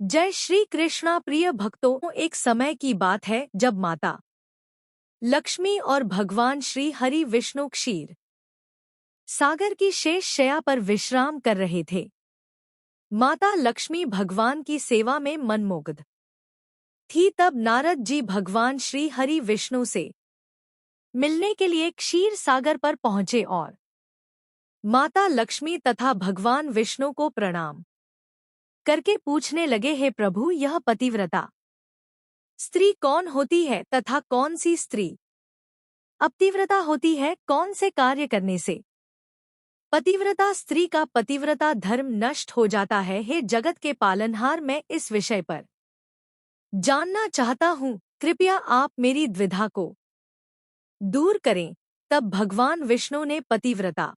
जय श्री कृष्णा प्रिय भक्तों, एक समय की बात है जब माता लक्ष्मी और भगवान श्री हरि विष्णु क्षीर सागर की शेष शैया पर विश्राम कर रहे थे। माता लक्ष्मी भगवान की सेवा में मनमुग्ध थी। तब नारद जी भगवान श्री हरि विष्णु से मिलने के लिए क्षीर सागर पर पहुंचे और माता लक्ष्मी तथा भगवान विष्णु को प्रणाम करके पूछने लगे, हे प्रभु, यह पतिव्रता स्त्री कौन होती है तथा कौन सी स्त्री अपतिव्रता होती है? कौन से कार्य करने से पतिव्रता स्त्री का पतिव्रता धर्म नष्ट हो जाता है? हे जगत के पालनहार, मैं इस विषय पर जानना चाहता हूँ, कृपया आप मेरी द्विधा को दूर करें। तब भगवान विष्णु ने पतिव्रता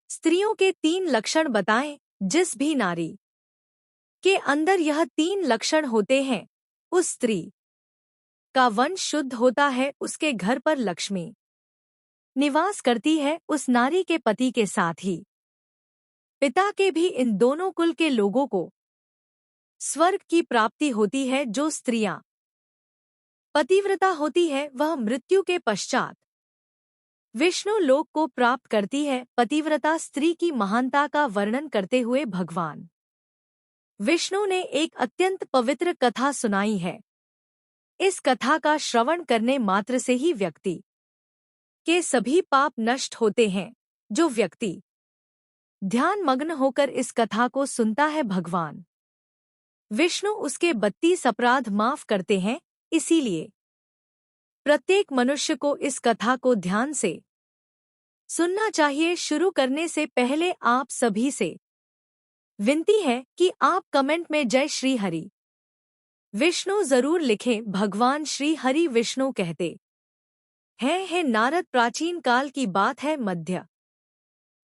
स्त्रियों के 3 लक्षण बताए। जिस भी नारी के अंदर यह 3 लक्षण होते हैं, उस स्त्री का वंश शुद्ध होता है, उसके घर पर लक्ष्मी निवास करती है, उस नारी के पति के साथ ही पिता के भी इन दोनों कुल के लोगों को स्वर्ग की प्राप्ति होती है। जो स्त्रियां पतिव्रता होती है, वह मृत्यु के पश्चात विष्णु लोक को प्राप्त करती है। पतिव्रता स्त्री की महानता का वर्णन करते हुए भगवान विष्णु ने एक अत्यंत पवित्र कथा सुनाई है। इस कथा का श्रवण करने मात्र से ही व्यक्ति के सभी पाप नष्ट होते हैं। जो व्यक्ति ध्यान मग्न होकर इस कथा को सुनता है, भगवान विष्णु उसके 32 अपराध माफ करते हैं। इसीलिए प्रत्येक मनुष्य को इस कथा को ध्यान से सुनना चाहिए। शुरू करने से पहले आप सभी से विनती है कि आप कमेंट में जय श्री हरि विष्णु जरूर लिखें। भगवान श्री हरि विष्णु कहते हैं, हे नारद, प्राचीन काल की बात है। मध्य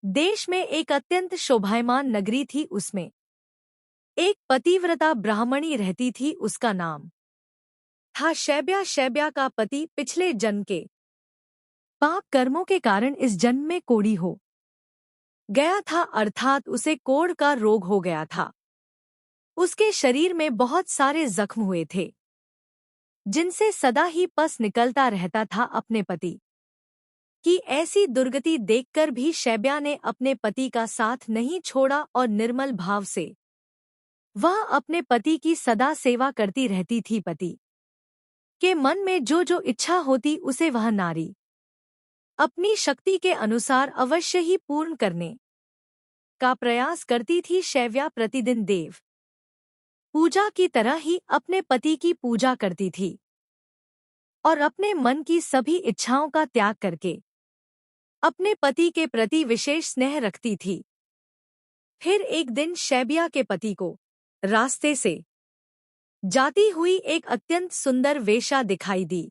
देश में एक अत्यंत शोभायमान नगरी थी। उसमें एक पतिव्रता ब्राह्मणी रहती थी। उसका नाम था शैब्या। शैब्या का पति पिछले जन्म के पाप कर्मों के कारण इस जन्म में कोढ़ी हो गया था, अर्थात उसे कोढ़ का रोग हो गया था। उसके शरीर में बहुत सारे जख्म हुए थे, जिनसे सदा ही पस निकलता रहता था। अपने पति की ऐसी दुर्गति देखकर भी शैब्या ने अपने पति का साथ नहीं छोड़ा और निर्मल भाव से वह अपने पति की सदा सेवा करती रहती थी। पति के मन में जो जो इच्छा होती, उसे वह नारी अपनी शक्ति के अनुसार अवश्य ही पूर्ण करने का प्रयास करती थी। शैव्या प्रतिदिन देव पूजा की तरह ही अपने पति की पूजा करती थी और अपने मन की सभी इच्छाओं का त्याग करके अपने पति के प्रति विशेष स्नेह रखती थी। फिर एक दिन शैब्या के पति को रास्ते से जाती हुई एक अत्यंत सुंदर वेश्या दिखाई दी।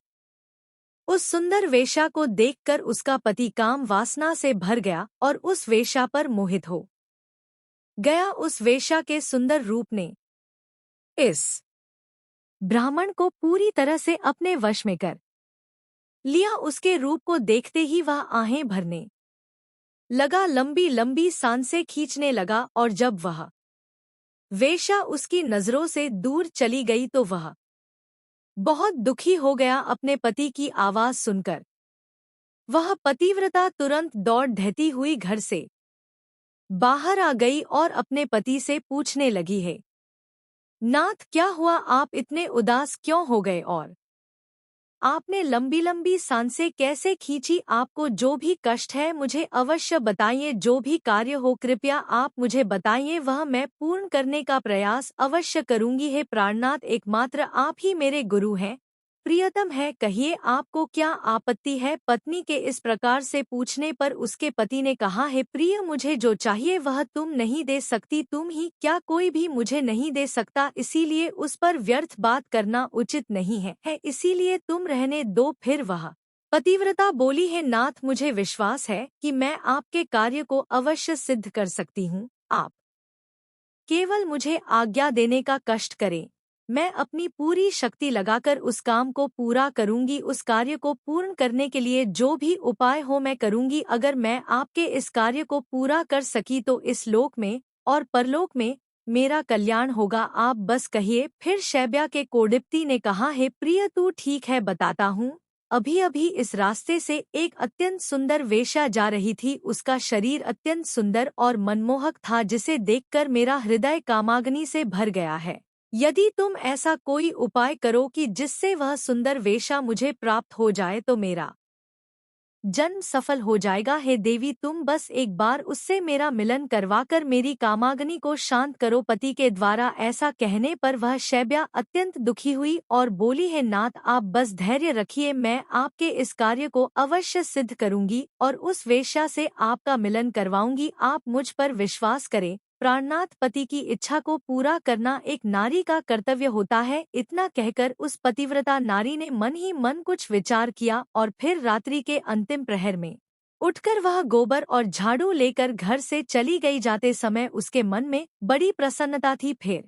उस सुंदर वेश्या को देखकर उसका पति काम वासना से भर गया और उस वेश्या पर मोहित हो गया। उस वेश्या के सुंदर रूप ने इस ब्राह्मण को पूरी तरह से अपने वश में कर लिया। उसके रूप को देखते ही वह आहें भरने लगा, लंबी लंबी सांसें खींचने लगा और जब वह वेश्या उसकी नजरों से दूर चली गई तो वह बहुत दुखी हो गया। अपने पति की आवाज सुनकर वह पतिव्रता तुरंत दौड़ ढहती हुई घर से बाहर आ गई और अपने पति से पूछने लगी, है नाथ, क्या हुआ? आप इतने उदास क्यों हो गए और आपने लंबी लंबी सांसें कैसे खींची? आपको जो भी कष्ट है मुझे अवश्य बताइए। जो भी कार्य हो कृपया आप मुझे बताइए, वह मैं पूर्ण करने का प्रयास अवश्य करूंगी। हे प्राणनाथ, एकमात्र आप ही मेरे गुरु हैं, प्रियतम है, कहिए आपको क्या आपत्ति है? पत्नी के इस प्रकार से पूछने पर उसके पति ने कहा, हे प्रिय, मुझे जो चाहिए वह तुम नहीं दे सकती, तुम ही क्या, कोई भी मुझे नहीं दे सकता, इसीलिए उस पर व्यर्थ बात करना उचित नहीं है, इसीलिए तुम रहने दो। फिर वह पतिव्रता बोली, है नाथ, मुझे विश्वास है कि मैं आपके कार्य को अवश्य सिद्ध कर सकती हूँ। आप केवल मुझे आज्ञा देने का कष्ट करें, मैं अपनी पूरी शक्ति लगाकर उस काम को पूरा करूंगी। उस कार्य को पूर्ण करने के लिए जो भी उपाय हो मैं करूंगी। अगर मैं आपके इस कार्य को पूरा कर सकी तो इस लोक में और परलोक में मेरा कल्याण होगा, आप बस कहिए। फिर शैब्या के कोडिप्ती ने कहा, हे प्रिय, तू ठीक है, बताता हूँ। अभी अभी इस रास्ते से एक अत्यंत सुंदर वेश्या जा रही थी। उसका शरीर अत्यंत सुंदर और मनमोहक था, जिसे देखकर मेरा हृदय कामाग्नि से भर गया है। यदि तुम ऐसा कोई उपाय करो कि जिससे वह सुंदर वेश्या मुझे प्राप्त हो जाए तो मेरा जन्म सफल हो जाएगा। हे देवी, तुम बस एक बार उससे मेरा मिलन करवाकर मेरी कामाग्नि को शांत करो। पति के द्वारा ऐसा कहने पर वह शैब्या अत्यंत दुखी हुई और बोली, हे नाथ, आप बस धैर्य रखिए, मैं आपके इस कार्य को अवश्य सिद्ध करूंगी और उस वेश्या से आपका मिलन करवाऊंगी। आप मुझ पर विश्वास करें। प्राणनाथ पति की इच्छा को पूरा करना एक नारी का कर्तव्य होता है। इतना कहकर उस पतिव्रता नारी ने मन ही मन कुछ विचार किया और फिर रात्रि के अंतिम प्रहर में उठकर वह गोबर और झाड़ू लेकर घर से चली गई। जाते समय उसके मन में बड़ी प्रसन्नता थी। फिर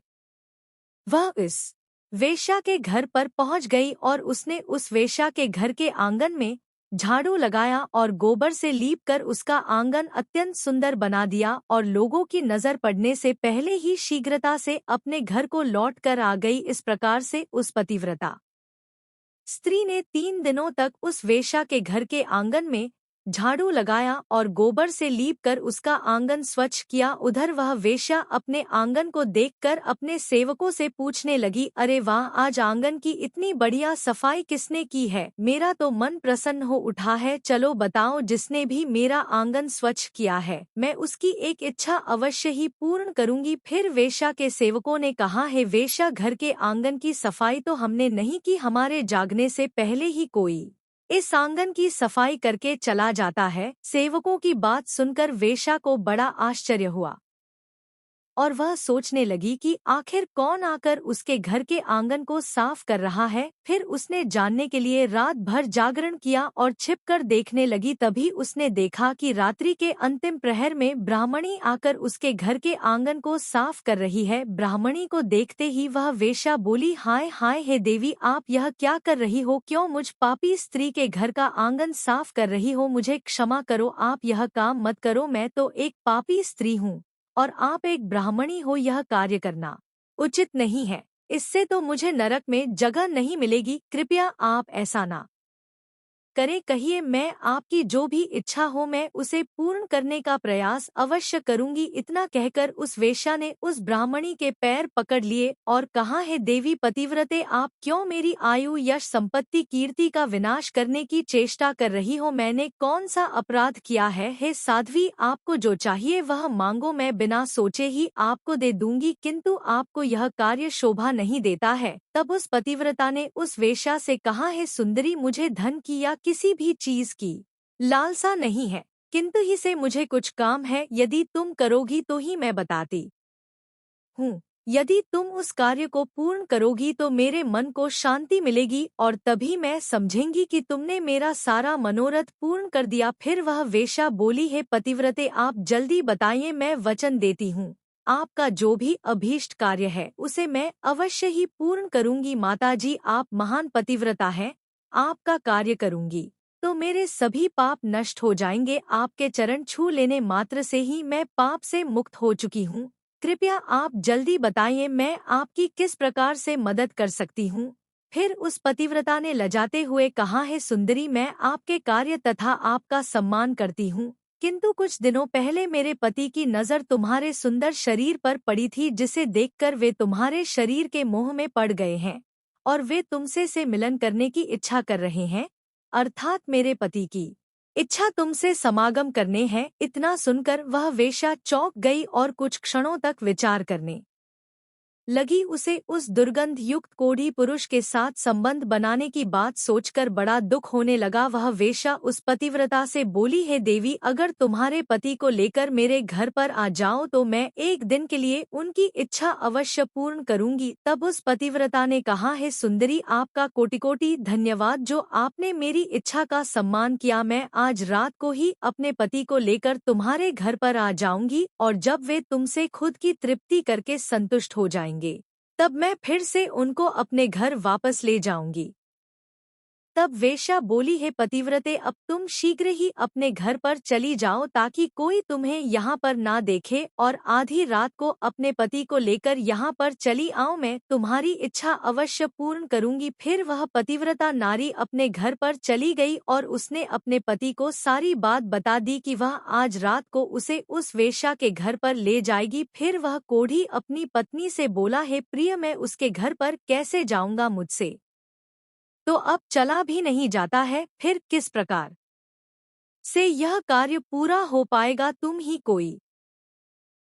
वह इस वेश्या के घर पर पहुंच गई और उसने उस वेश्या के घर के आंगन में झाड़ू लगाया और गोबर से लीपकर उसका आंगन अत्यंत सुंदर बना दिया और लोगों की नजर पड़ने से पहले ही शीघ्रता से अपने घर को लौट कर आ गई। इस प्रकार से उस पतिव्रता स्त्री ने 3 दिनों तक उस वेश्या के घर के आंगन में झाड़ू लगाया और गोबर से लीपकर उसका आंगन स्वच्छ किया। उधर वह वेश्या अपने आंगन को देखकर अपने सेवकों से पूछने लगी, अरे वाह, आज आंगन की इतनी बढ़िया सफाई किसने की है? मेरा तो मन प्रसन्न हो उठा है। चलो बताओ, जिसने भी मेरा आंगन स्वच्छ किया है, मैं उसकी एक इच्छा अवश्य ही पूर्ण करूंगी। फिर वेश्या के सेवकों ने कहा, हे वेश्या, घर के आंगन की सफाई तो हमने नहीं की, हमारे जागने से पहले ही कोई इस आंगन की सफाई करके चला जाता है। सेवकों की बात सुनकर वेश्या को बड़ा आश्चर्य हुआ और वह सोचने लगी कि आखिर कौन आकर उसके घर के आंगन को साफ कर रहा है। फिर उसने जानने के लिए रात भर जागरण किया और छिपकर देखने लगी। तभी उसने देखा कि रात्रि के अंतिम प्रहर में ब्राह्मणी आकर उसके घर के आंगन को साफ कर रही है। ब्राह्मणी को देखते ही वह वेश्या बोली, हाय हाय, हे देवी, आप यह क्या कर रही हो? क्यों मुझ पापी स्त्री के घर का आंगन साफ कर रही हो? मुझे क्षमा करो, आप यह काम मत करो। मैं तो एक पापी स्त्री हूँ और आप एक ब्राह्मणी हो, यह कार्य करना उचित नहीं है। इससे तो मुझे नरक में जगह नहीं मिलेगी। कृपया आप ऐसा ना करे। कहिए, मैं आपकी जो भी इच्छा हो मैं उसे पूर्ण करने का प्रयास अवश्य करूंगी। इतना कहकर उस वेश्या ने उस ब्राह्मणी के पैर पकड़ लिए और कहा, है देवी पतिव्रते, आप क्यों मेरी आयु, यश, संपत्ति, कीर्ति का विनाश करने की चेष्टा कर रही हो? मैंने कौन सा अपराध किया है? हे साध्वी, आपको जो चाहिए वह मांगो, मैं बिना सोचे ही आपको दे दूंगी। किंतु आपको यह कार्य शोभा नहीं देता है। तब उस पतिव्रता ने उस वेश्या से कहा, है सुंदरी, मुझे धन की या किसी भी चीज की लालसा नहीं है, किंतु ही से मुझे कुछ काम है। यदि तुम करोगी तो ही मैं बताती हूँ। यदि तुम उस कार्य को पूर्ण करोगी तो मेरे मन को शांति मिलेगी और तभी मैं समझेंगी कि तुमने मेरा सारा मनोरथ पूर्ण कर दिया। फिर वह वेश्या बोली, है पतिव्रते, आप जल्दी बताइए, मैं वचन देती हूँ आपका जो भी अभीष्ट कार्य है उसे मैं अवश्य ही पूर्ण करूंगी। माताजी, आप महान पतिव्रता हैं, आपका कार्य करूंगी तो मेरे सभी पाप नष्ट हो जाएंगे। आपके चरण छू लेने मात्र से ही मैं पाप से मुक्त हो चुकी हूँ। कृपया आप जल्दी बताइए, मैं आपकी किस प्रकार से मदद कर सकती हूँ? फिर उस पतिव्रता ने लजाते हुए कहा, है सुंदरी, मैं आपके कार्य तथा आपका सम्मान करती हूँ, किंतु कुछ दिनों पहले मेरे पति की नज़र तुम्हारे सुंदर शरीर पर पड़ी थी, जिसे देखकर वे तुम्हारे शरीर के मोह में पड़ गए हैं और वे तुमसे से मिलन करने की इच्छा कर रहे हैं, अर्थात मेरे पति की इच्छा तुमसे समागम करने हैं। इतना सुनकर वह वेश्या चौंक गई और कुछ क्षणों तक विचार करने लगी। उसे उस दुर्गंध युक्त कोढ़ी पुरुष के साथ संबंध बनाने की बात सोचकर बड़ा दुख होने लगा। वह वेश्या उस पतिव्रता से बोली, है देवी, अगर तुम्हारे पति को लेकर मेरे घर पर आ जाओ तो मैं एक दिन के लिए उनकी इच्छा अवश्य पूर्ण करूंगी। तब उस पतिव्रता ने कहा, है सुंदरी, आपका कोटि कोटि धन्यवाद, जो आपने मेरी इच्छा का सम्मान किया। मैं आज रात को ही अपने पति को लेकर तुम्हारे घर पर आ जाऊंगी और जब वे तुमसे खुद की तृप्ति करके संतुष्ट हो जाएंगे तब मैं फिर से उनको अपने घर वापस ले जाऊंगी। तब वेश्या बोली, हे पतिव्रते, अब तुम शीघ्र ही अपने घर पर चली जाओ ताकि कोई तुम्हें यहाँ पर ना देखे, और आधी रात को अपने पति को लेकर यहाँ पर चली आओ, मैं तुम्हारी इच्छा अवश्य पूर्ण करूंगी। फिर वह पतिव्रता नारी अपने घर पर चली गई और उसने अपने पति को सारी बात बता दी कि वह आज रात को उसे उस वेश्या के घर पर ले जाएगी। फिर वह कोढ़ी अपनी पत्नी से बोला, हे प्रिय, मैं उसके घर पर कैसे जाऊंगा, मुझसे तो अब चला भी नहीं जाता है, फिर किस प्रकार से यह कार्य पूरा हो पाएगा, तुम ही कोई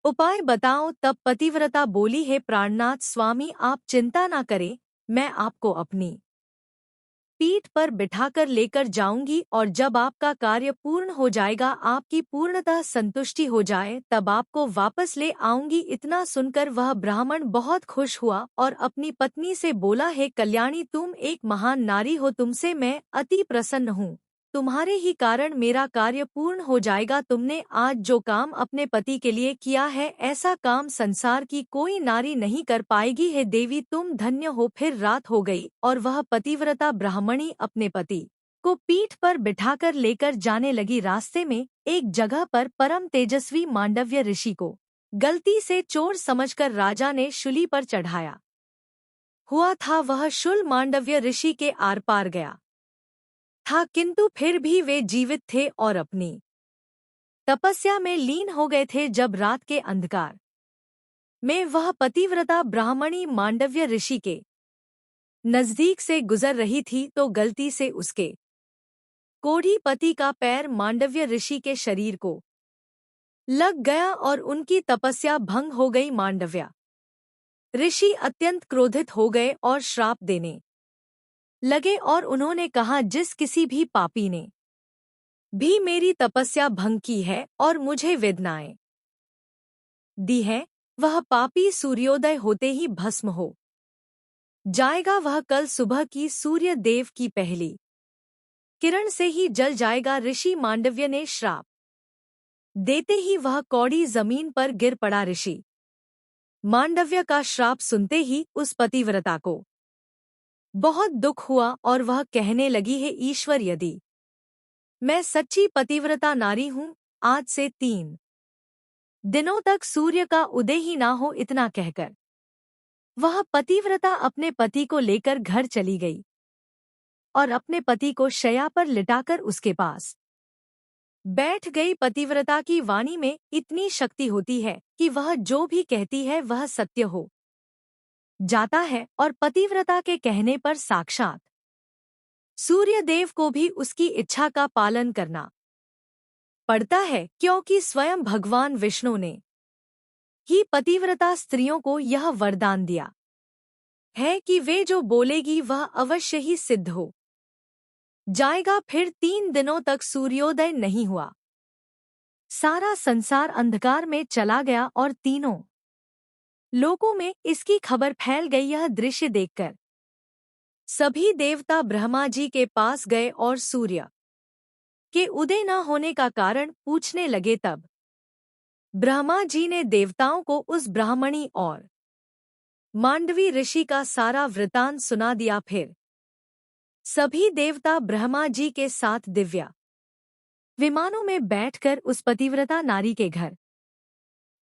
उपाय बताओ। तब पतिव्रता बोली, हे प्राणनाथ स्वामी, आप चिंता ना करें, मैं आपको अपनी पीठ पर बिठाकर लेकर जाऊंगी, और जब आपका कार्य पूर्ण हो जाएगा, आपकी पूर्णतः संतुष्टि हो जाए, तब आपको वापस ले आऊंगी। इतना सुनकर वह ब्राह्मण बहुत खुश हुआ और अपनी पत्नी से बोला, हे कल्याणी, तुम एक महान नारी हो, तुमसे मैं अति प्रसन्न हूँ। तुम्हारे ही कारण मेरा कार्य पूर्ण हो जाएगा। तुमने आज जो काम अपने पति के लिए किया है, ऐसा काम संसार की कोई नारी नहीं कर पाएगी। हे देवी, तुम धन्य हो। फिर रात हो गई और वह पतिव्रता ब्राह्मणी अपने पति को पीठ पर बिठाकर लेकर जाने लगी। रास्ते में एक जगह पर परम तेजस्वी मांडव्य ऋषि को गलती से चोर समझकर राजा ने शूली पर चढ़ाया हुआ था। वह शूल मांडव्य ऋषि के आर पार गया था, किंतु फिर भी वे जीवित थे और अपनी तपस्या में लीन हो गए थे। जब रात के अंधकार में वह पतिव्रता ब्राह्मणी मांडव्य ऋषि के नजदीक से गुजर रही थी, तो गलती से उसके कोढ़ी पति का पैर मांडव्य ऋषि के शरीर को लग गया और उनकी तपस्या भंग हो गई। मांडव्य ऋषि अत्यंत क्रोधित हो गए और श्राप देने लगे, और उन्होंने कहा, जिस किसी भी पापी ने भी मेरी तपस्या भंग की है और मुझे वेदनाएं दी है, वह पापी सूर्योदय होते ही भस्म हो जाएगा। वह कल सुबह की सूर्य देव की पहली किरण से ही जल जाएगा। ऋषि मांडव्य ने श्राप देते ही वह कौड़ी जमीन पर गिर पड़ा। ऋषि मांडव्य का श्राप सुनते ही उस पतिव्रता को बहुत दुख हुआ और वह कहने लगी, हे ईश्वर, यदि मैं सच्ची पतिव्रता नारी हूँ, आज से 3 दिनों तक सूर्य का उदय ही ना हो। इतना कहकर वह पतिव्रता अपने पति को लेकर घर चली गई और अपने पति को शैया पर लिटाकर उसके पास बैठ गई। पतिव्रता की वाणी में इतनी शक्ति होती है कि वह जो भी कहती है वह सत्य हो जाता है, और पतिव्रता के कहने पर साक्षात सूर्यदेव को भी उसकी इच्छा का पालन करना पड़ता है, क्योंकि स्वयं भगवान विष्णु ने ही पतिव्रता स्त्रियों को यह वरदान दिया है कि वे जो बोलेगी वह अवश्य ही सिद्ध हो जाएगा। फिर 3 दिनों तक सूर्योदय नहीं हुआ। सारा संसार अंधकार में चला गया और तीनों लोगों में इसकी खबर फैल गई। यह दृश्य देखकर सभी देवता ब्रह्मा जी के पास गए और सूर्य के उदय न होने का कारण पूछने लगे। तब ब्रह्मा जी ने देवताओं को उस ब्राह्मणी और मांडवी ऋषि का सारा वृतांत सुना दिया। फिर सभी देवता ब्रह्मा जी के साथ दिव्य विमानों में बैठकर उस पतिव्रता नारी के घर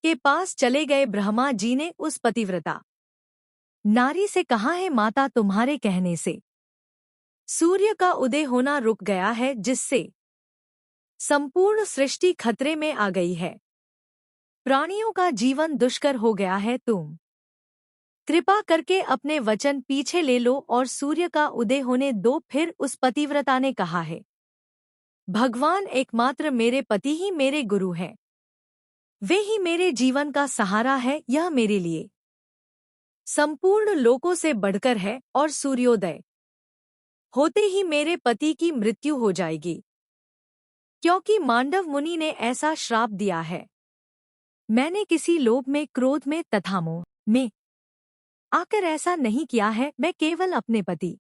के पास चले गए। ब्रह्मा जी ने उस पतिव्रता नारी से कहा, है माता, तुम्हारे कहने से सूर्य का उदय होना रुक गया है, जिससे संपूर्ण सृष्टि खतरे में आ गई है। प्राणियों का जीवन दुष्कर हो गया है। तुम कृपा करके अपने वचन पीछे ले लो और सूर्य का उदय होने दो। फिर उस पतिव्रता ने कहा, है भगवान, एकमात्र मेरे पति ही मेरे गुरु हैं। वे ही मेरे जीवन का सहारा है। यह मेरे लिए संपूर्ण लोकों से बढ़कर है, और सूर्योदय होते ही मेरे पति की मृत्यु हो जाएगी, क्योंकि मांडव मुनि ने ऐसा श्राप दिया है। मैंने किसी लोभ में, क्रोध में तथा मोह में आकर ऐसा नहीं किया है। मैं केवल अपने पति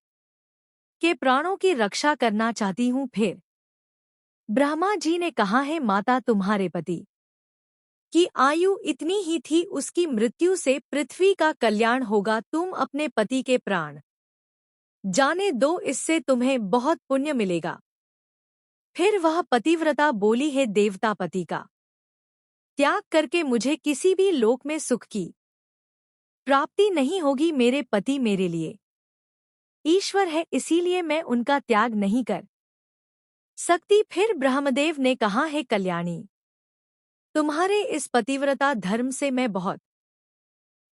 के प्राणों की रक्षा करना चाहती हूँ। फिर ब्रह्मा जी ने कहा, है माता, तुम्हारे पति की आयु इतनी ही थी, उसकी मृत्यु से पृथ्वी का कल्याण होगा। तुम अपने पति के प्राण जाने दो, इससे तुम्हें बहुत पुण्य मिलेगा। फिर वह पतिव्रता बोली, हे देवता, पति का त्याग करके मुझे किसी भी लोक में सुख की प्राप्ति नहीं होगी। मेरे पति मेरे लिए ईश्वर है, इसीलिए मैं उनका त्याग नहीं कर सकती। फिर ब्रह्मदेव ने कहा, हे कल्याणी, तुम्हारे इस पतिव्रता धर्म से मैं बहुत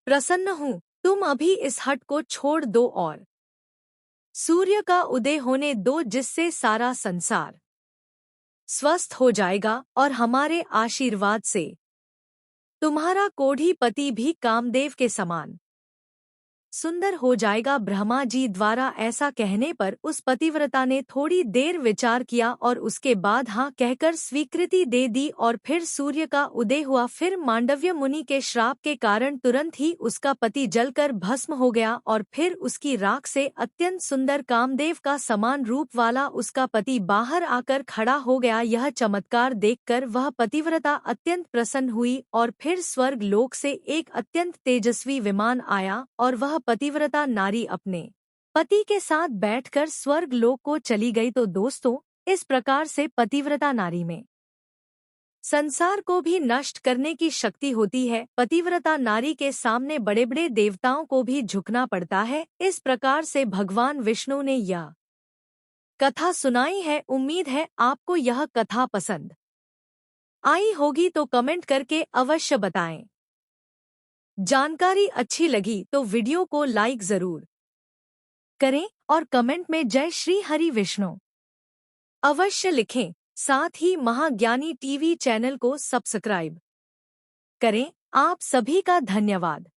प्रसन्न हूँ। तुम अभी इस हट को छोड़ दो और सूर्य का उदय होने दो, जिससे सारा संसार स्वस्थ हो जाएगा और हमारे आशीर्वाद से तुम्हारा कोढ़ी पति भी कामदेव के समान सुंदर हो जाएगा। ब्रह्मा जी द्वारा ऐसा कहने पर उस पतिव्रता ने थोड़ी देर विचार किया और उसके बाद हाँ कहकर स्वीकृति दे दी। और फिर सूर्य का उदय हुआ। फिर मांडव्य मुनि के श्राप के कारण तुरंत ही उसका पति जलकर भस्म हो गया और फिर उसकी राख से अत्यंत सुंदर कामदेव का समान रूप वाला उसका पति बाहर आकर खड़ा हो गया। यह चमत्कार देखकर वह पतिव्रता अत्यंत प्रसन्न हुई और फिर स्वर्ग लोक से एक अत्यंत तेजस्वी विमान आया और वह पतिव्रता नारी अपने पति के साथ बैठकर स्वर्ग लोक को चली गई। तो दोस्तों, इस प्रकार से पतिव्रता नारी में संसार को भी नष्ट करने की शक्ति होती है। पतिव्रता नारी के सामने बड़े बड़े देवताओं को भी झुकना पड़ता है। इस प्रकार से भगवान विष्णु ने यह कथा सुनाई है। उम्मीद है आपको यह कथा पसंद आई होगी, तो कमेंट करके अवश्य बताएं। जानकारी अच्छी लगी तो वीडियो को लाइक जरूर करें और कमेंट में जय श्री हरि विष्णु अवश्य लिखें। साथ ही महाज्ञानी टीवी चैनल को सब्सक्राइब करें। आप सभी का धन्यवाद।